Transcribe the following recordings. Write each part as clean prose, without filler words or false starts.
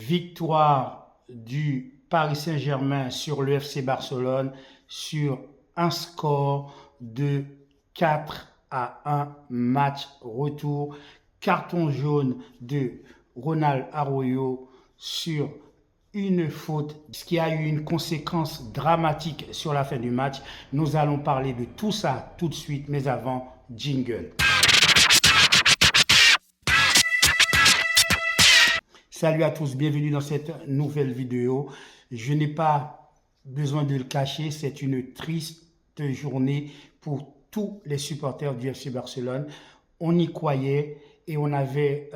Victoire du Paris Saint-Germain sur le FC Barcelone sur un score de 4-1, match retour. Carton jaune de Ronald Arroyo sur une faute, ce qui a eu une conséquence dramatique sur la fin du match. Nous allons parler de tout ça tout de suite, mais avant, jingle. Salut à tous, bienvenue dans cette nouvelle vidéo. Je n'ai pas besoin de le cacher, c'est une triste journée pour tous les supporters du FC Barcelone. On y croyait et on avait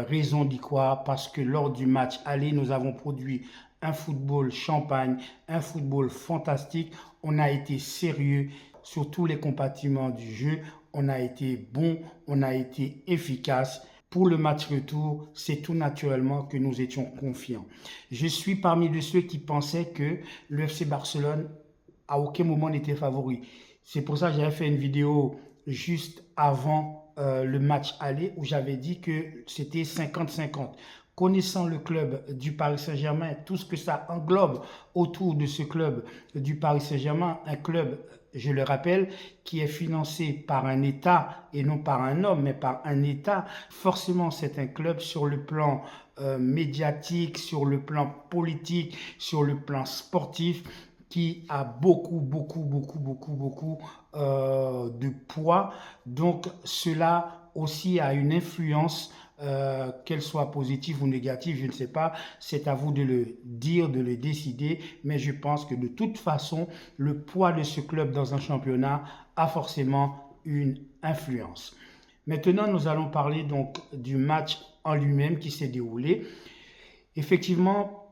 raison d'y croire parce que lors du match aller, nous avons produit un football champagne, un football fantastique. On a été sérieux sur tous les compartiments du jeu. On a été bon, on a été efficace. Pour le match retour, c'est tout naturellement que nous étions confiants. Je suis parmi ceux qui pensaient que le FC Barcelone, à aucun moment, n'était favori. C'est pour ça que j'avais fait une vidéo juste avant le match aller où j'avais dit que c'était 50-50. Connaissant le club du Paris Saint-Germain, tout ce que ça englobe autour de ce club du Paris Saint-Germain, un club, je le rappelle, qui est financé par un État et non par un homme, mais par un État. Forcément, c'est un club sur le plan médiatique, sur le plan politique, sur le plan sportif, qui a beaucoup de poids. Donc, cela aussi a une influence, qu'elle soit positive ou négative, je ne sais pas. C'est à vous de le dire, de le décider. Mais je pense que de toute façon, le poids de ce club dans un championnat a forcément une influence. Maintenant, nous allons parler donc du match en lui-même qui s'est déroulé. Effectivement,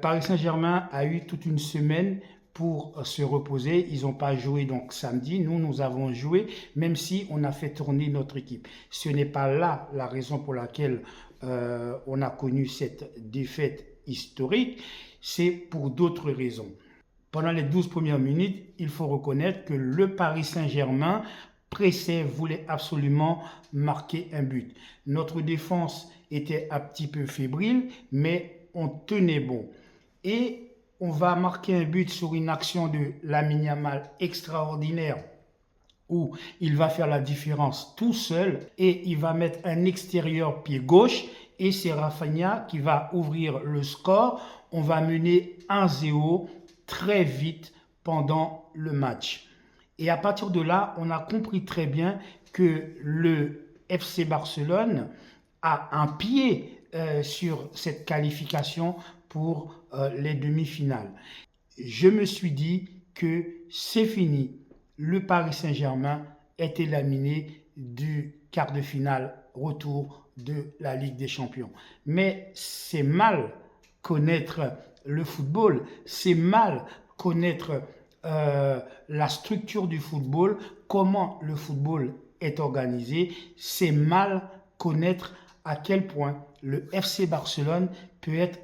Paris Saint-Germain a eu toute une semaine pour se reposer. Ils n'ont pas joué donc samedi. Nous avons joué, même si on a fait tourner notre équipe. Ce n'est pas là la raison pour laquelle on a connu cette défaite historique. C'est pour d'autres raisons. Pendant les 12 premières minutes, il faut reconnaître que le Paris Saint-Germain pressait, voulait absolument marquer un but. Notre défense était un petit peu fébrile, mais on tenait bon. Et on va marquer un but sur une action de Lamine Yamal extraordinaire où il va faire la différence tout seul et il va mettre un extérieur pied gauche et c'est Rafinha qui va ouvrir le score. On va mener 1-0 très vite pendant le match. Et à partir de là, on a compris très bien que le FC Barcelone a un pied sur cette qualification pour les demi-finales. Je me suis dit que c'est fini. Le Paris Saint-Germain est éliminé du quart de finale retour de la Ligue des Champions. Mais c'est mal connaître le football, c'est mal connaître la structure du football, comment le football est organisé, c'est mal connaître à quel point le FC Barcelone peut être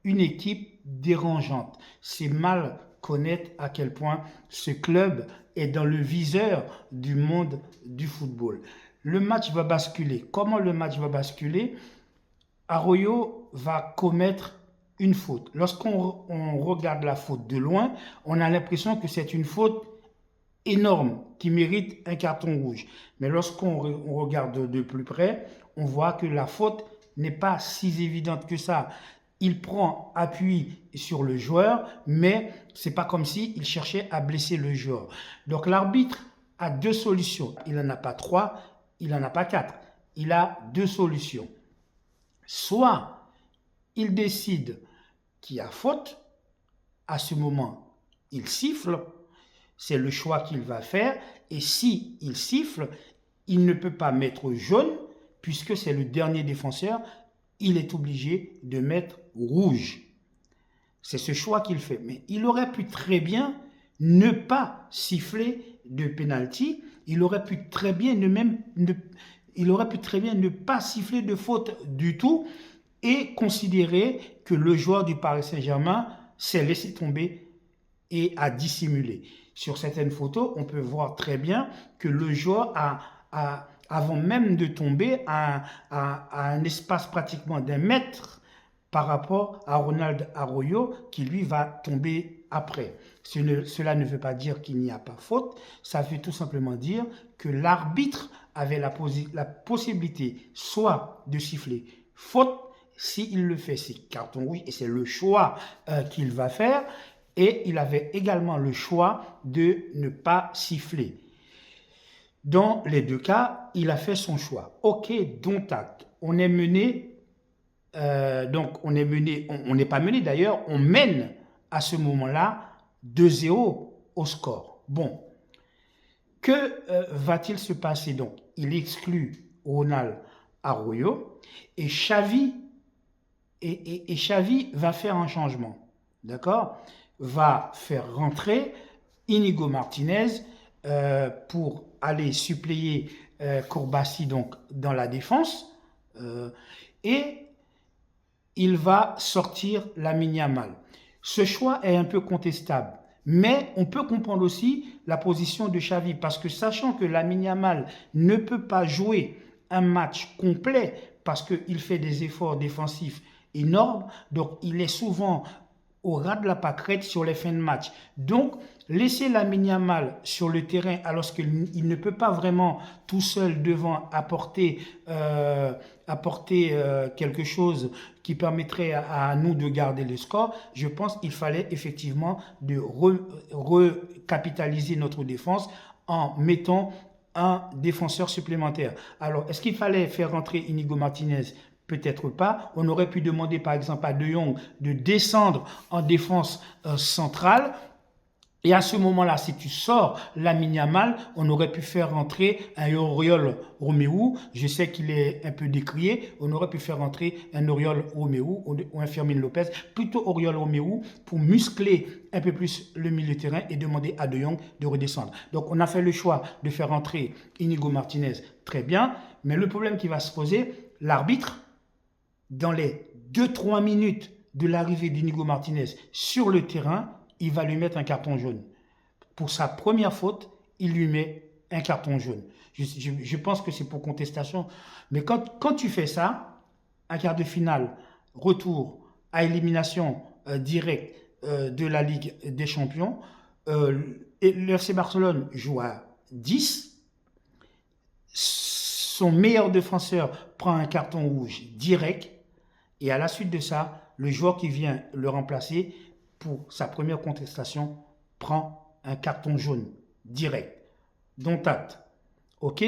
une équipe dérangeante. C'est mal connaître à quel point ce club est dans le viseur du monde du football. Le match va basculer. Comment le match va basculer? Arroyo va commettre une faute. Lorsqu'on regarde la faute de loin, on a l'impression que c'est une faute énorme qui mérite un carton rouge. Mais lorsqu'on regarde de plus près, on voit que la faute n'est pas si évidente que ça. Il prend appui sur le joueur, mais ce n'est pas comme s'il cherchait à blesser le joueur. Donc l'arbitre a deux solutions. Il n'en a pas trois, il n'en a pas quatre. Il a deux solutions. Soit il décide qu'il y a faute, à ce moment, il siffle. C'est le choix qu'il va faire. Et si il siffle, il ne peut pas mettre jaune, puisque c'est le dernier défenseur, il est obligé de mettre rouge. C'est ce choix qu'il fait. Mais il aurait pu très bien ne pas siffler de penalty. Il aurait pu très bien ne pas siffler de faute du tout et considérer que le joueur du Paris Saint-Germain s'est laissé tomber et a dissimulé. Sur certaines photos, on peut voir très bien que le joueur avant même de tomber, à un espace pratiquement d'1 mètre par rapport à Ronald Arroyo qui lui va tomber après. Cela ne veut pas dire qu'il n'y a pas faute, ça veut tout simplement dire que l'arbitre avait la possibilité soit de siffler faute, s'il le fait, c'est carton rouge et c'est le choix qu'il va faire, et il avait également le choix de ne pas siffler. Dans les deux cas, il a fait son choix. Ok, dont acte. On est mené, donc on est mené, on n'est pas mené d'ailleurs, on mène à ce moment-là 2-0 au score. Bon, que va-t-il se passer donc? Il exclut Ronald Arroyo et Xavi, et Xavi va faire un changement, d'accord? Va faire rentrer Inigo Martinez pour aller suppléer Courbassi donc, dans la défense et il va sortir Lamine Yamal. Ce choix est un peu contestable, mais on peut comprendre aussi la position de Xavi parce que sachant que Lamine Yamal ne peut pas jouer un match complet parce qu'il fait des efforts défensifs énormes, donc il est souvent au ras de la pâquerette sur les fins de match. Donc, laisser Lamine Yamal sur le terrain alors qu'il ne peut pas vraiment tout seul devant apporter quelque chose qui permettrait à nous de garder le score, je pense qu'il fallait effectivement de recapitaliser notre défense en mettant un défenseur supplémentaire. Alors, est-ce qu'il fallait faire rentrer Inigo Martinez? Peut-être pas. On aurait pu demander par exemple à De Jong de descendre en défense centrale. Et à ce moment-là, si tu sors Lamine Yamal, on aurait pu faire rentrer un Oriol Romeu. Je sais qu'il est un peu décrié. On aurait pu faire rentrer un Oriol Romeu ou un Fermin Lopez. Plutôt Oriol Romeu pour muscler un peu plus le milieu de terrain et demander à De Jong de redescendre. Donc on a fait le choix de faire rentrer Inigo Martinez. Très bien. Mais le problème qui va se poser, l'arbitre, dans les 2-3 minutes de l'arrivée d'Inigo Martinez sur le terrain, il va lui mettre un carton jaune. Pour sa première faute, il lui met un carton jaune. Je pense que c'est pour contestation. Mais quand tu fais ça, un quart de finale, retour à élimination directe de la Ligue des Champions, et le FC Barcelone joue à 10. Son meilleur défenseur prend un carton rouge direct. Et à la suite de ça, le joueur qui vient le remplacer pour sa première contestation prend un carton jaune direct. Dont acte. Ok?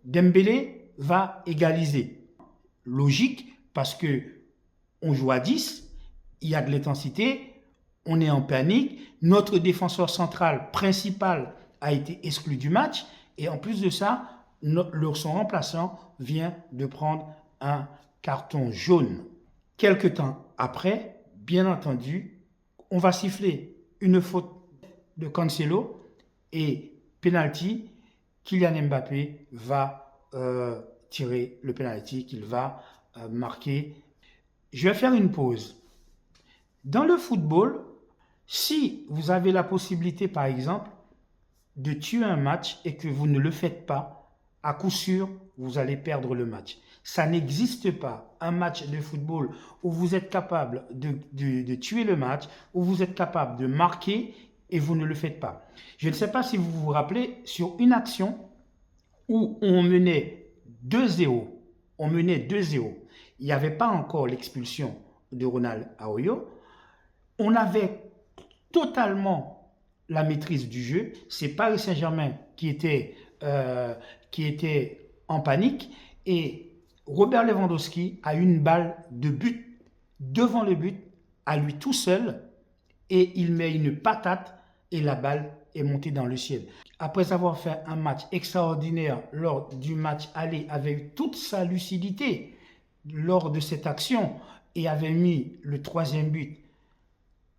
Dembélé va égaliser. Logique, parce que on joue à 10, il y a de l'intensité, on est en panique, notre défenseur central principal a été exclu du match, et en plus de ça, son remplaçant vient de prendre un carton jaune. Quelque temps après, bien entendu, on va siffler une faute de Cancelo et penalty. Kylian Mbappé va tirer le penalty qu'il va marquer. Je vais faire une pause. Dans le football, si vous avez la possibilité, par exemple, de tuer un match et que vous ne le faites pas, à coup sûr, vous allez perdre le match. Ça n'existe pas un match de football où vous êtes capable de tuer le match, où vous êtes capable de marquer et vous ne le faites pas. Je ne sais pas si vous vous rappelez, sur une action où on menait 2-0, il n'y avait pas encore l'expulsion de Ronald Arroyo, on avait totalement la maîtrise du jeu. C'est Paris Saint-Germain qui était en panique et Robert Lewandowski a une balle de but devant le but, à lui tout seul, et il met une patate et la balle est montée dans le ciel. Après avoir fait un match extraordinaire lors du match aller, avec toute sa lucidité lors de cette action et avait mis le troisième but,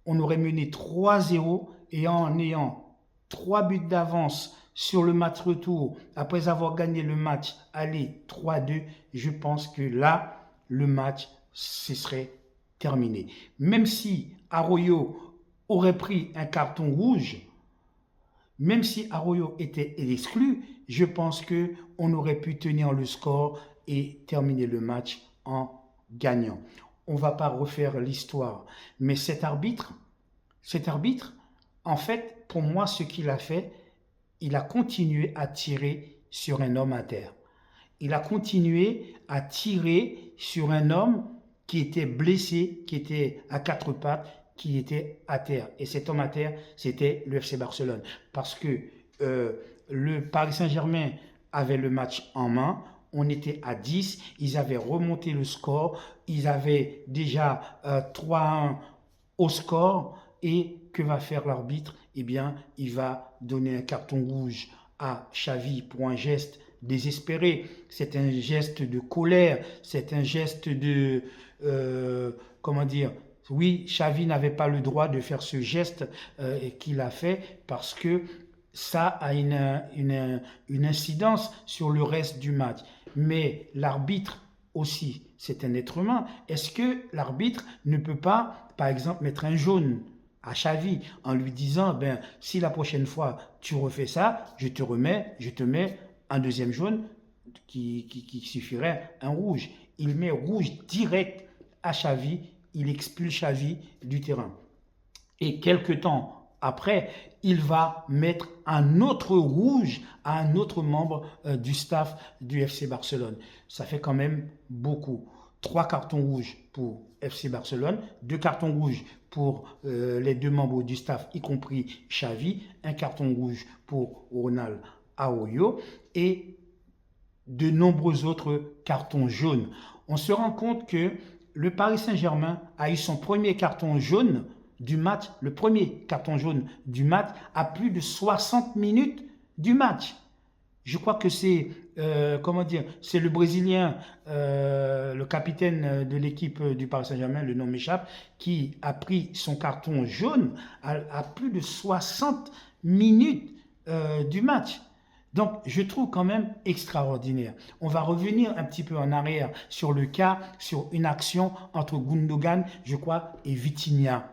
on aurait mené 3-0 et en ayant 3 buts d'avance sur le match retour, après avoir gagné le match aller 3-2, je pense que là, le match se serait terminé. Même si Arroyo aurait pris un carton rouge, même si Arroyo était exclu, je pense qu'on aurait pu tenir le score et terminer le match en gagnant. on ne va pas refaire l'histoire. Mais cet arbitre, en fait, pour moi, ce qu'il a fait, il a continué à tirer sur un homme à terre. Il a continué à tirer sur un homme qui était blessé, qui était à quatre pattes, qui était à terre. Et cet homme à terre, c'était le FC Barcelone. Parce que le Paris Saint-Germain avait le match en main. On était à 10. Ils avaient remonté le score. Ils avaient déjà 3-1 au score. Et que va faire l'arbitre? Eh bien, il va donner un carton rouge à Xavi pour un geste désespéré. C'est un geste de colère. C'est un geste de... comment dire? Oui, Xavi n'avait pas le droit de faire ce geste qu'il a fait parce que ça a une incidence sur le reste du match. Mais l'arbitre aussi, c'est un être humain. Est-ce que l'arbitre ne peut pas, par exemple, mettre un jaune à Xavi en lui disant, ben, si la prochaine fois tu refais ça, je te mets un deuxième jaune qui suffirait un rouge. Il met rouge direct à Xavi, il expulse Xavi du terrain. Et quelque temps après, il va mettre un autre rouge à un autre membre du staff du FC Barcelone. Ça fait quand même beaucoup. 3 cartons rouges pour FC Barcelone, 2 cartons rouges pour les 2 membres du staff, y compris Xavi, un carton rouge pour Ronald Arroyo et de nombreux autres cartons jaunes. On se rend compte que le Paris Saint-Germain a eu son premier carton jaune du match, le premier carton jaune du match à plus de 60 minutes du match. Je crois que c'est, comment dire, c'est le Brésilien, le capitaine de l'équipe du Paris Saint-Germain, le nom m'échappe, qui a pris son carton jaune à plus de 60 minutes du match. Donc, je trouve quand même extraordinaire. On va revenir un petit peu en arrière sur le cas, sur une action entre Gundogan, je crois, et Vitinha.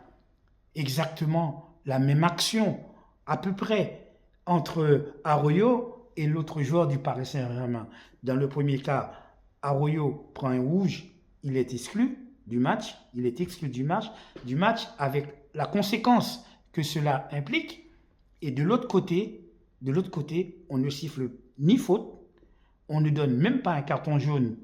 Exactement la même action, à peu près, entre Arroyo et l'autre joueur du Paris Saint-Germain. Dans le premier cas, Arroyo prend un rouge, il est exclu du match, du match avec la conséquence que cela implique. Et de l'autre côté, on ne siffle ni faute, on ne donne même pas un carton jaune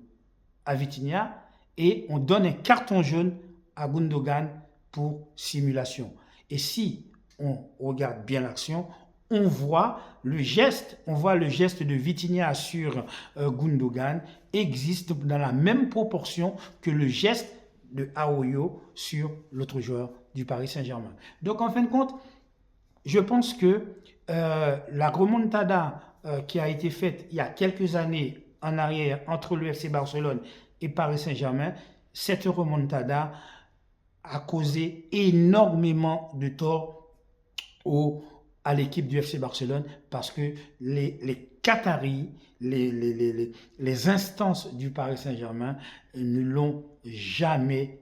à Vitinha et on donne un carton jaune à Gundogan pour simulation. Et si on regarde bien l'action, on voit le geste de Vitinha sur Gundogan existe dans la même proportion que le geste de Arroyo sur l'autre joueur du Paris Saint-Germain. Donc en fin de compte, je pense que la remontada qui a été faite il y a quelques années en arrière entre le FC Barcelone et Paris Saint-Germain, cette remontada a causé énormément de tort à l'équipe du FC Barcelone parce que les Qataris, les instances du Paris Saint-Germain ne l'ont jamais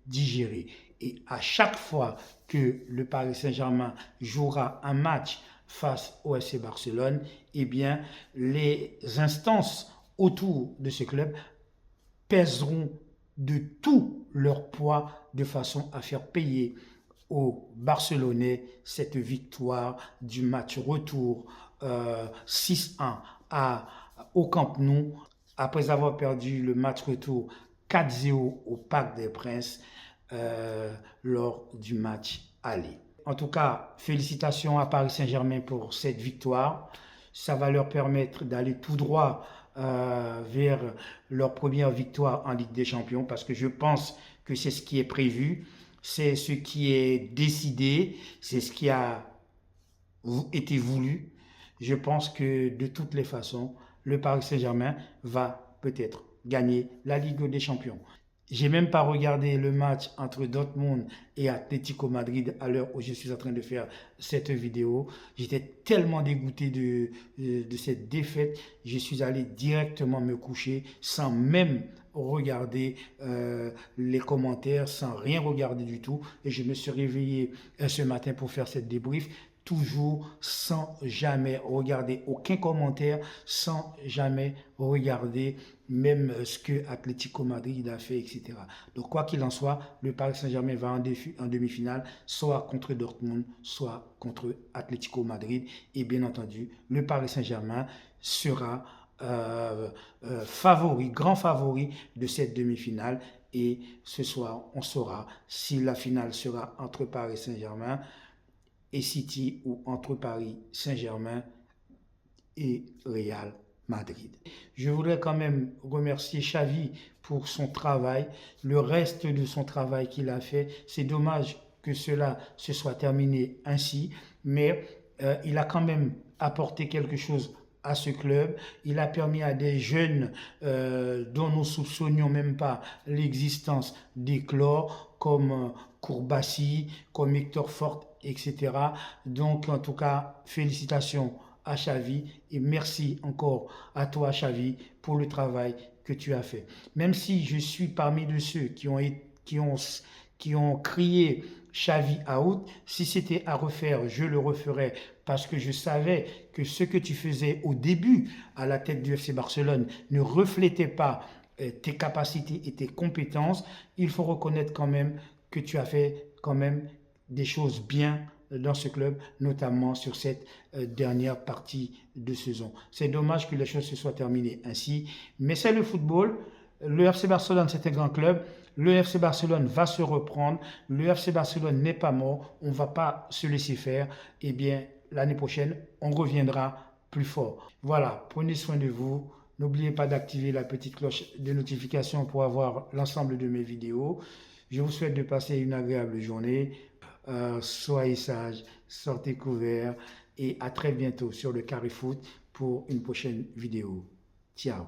digéré. Et à chaque fois que le Paris Saint-Germain jouera un match face au FC Barcelone, eh bien, les instances autour de ce club pèseront de tout leur poids de façon à faire payer aux Barcelonais cette victoire du match retour 6-1 au Camp Nou après avoir perdu le match retour 4-0 au Parc des Princes lors du match aller. En tout cas, félicitations à Paris Saint-Germain pour cette victoire. Ça va leur permettre d'aller tout droit vers leur première victoire en Ligue des Champions parce que je pense que c'est ce qui est prévu, c'est ce qui est décidé, c'est ce qui a été voulu. Je pense que de toutes les façons, le Paris Saint-Germain va peut-être gagner la Ligue des Champions. J'ai même pas regardé le match entre Dortmund et Atlético Madrid à l'heure où je suis en train de faire cette vidéo. J'étais tellement dégoûté de cette défaite. Je suis allé directement me coucher sans même regarder les commentaires, sans rien regarder du tout. Et je me suis réveillé ce matin pour faire cette débrief toujours sans jamais regarder aucun commentaire, sans jamais regarder même ce que Atlético Madrid a fait, etc. Donc quoi qu'il en soit, le Paris Saint-Germain va en demi-finale, soit contre Dortmund, soit contre Atlético Madrid. Et bien entendu, le Paris Saint-Germain sera favori, grand favori de cette demi-finale. Et ce soir, on saura si la finale sera entre Paris Saint-Germain et City ou entre Paris Saint-Germain et Real Madrid. Je voudrais quand même remercier Xavi pour son travail, le reste de son travail qu'il a fait. C'est dommage que cela se soit terminé ainsi, mais il a quand même apporté quelque chose à ce club. Il a permis à des jeunes dont nous soupçonnions même pas l'existence d'éclore, comme Kourbassi, comme Hector Fort, etc. Donc, en tout cas, félicitations à Xavi et merci encore à toi, Xavi, pour le travail que tu as fait. Même si je suis parmi de ceux qui ont crié Xavi out, si c'était à refaire, je le referais parce que je savais que ce que tu faisais au début à la tête du FC Barcelone ne reflétait pas tes capacités et tes compétences. Il faut reconnaître quand même que tu as fait quand même des choses bien dans ce club, notamment sur cette dernière partie de saison. C'est dommage que les choses se soient terminées ainsi, mais c'est le football. Le FC Barcelone, c'est un grand club. Le FC Barcelone va se reprendre. Le FC Barcelone n'est pas mort. On ne va pas se laisser faire. Eh bien, l'année prochaine, on reviendra plus fort. Voilà, prenez soin de vous. N'oubliez pas d'activer la petite cloche de notification pour avoir l'ensemble de mes vidéos. Je vous souhaite de passer une agréable journée. Soyez sages, sortez couverts et à très bientôt sur le Carré Foot pour une prochaine vidéo. Ciao.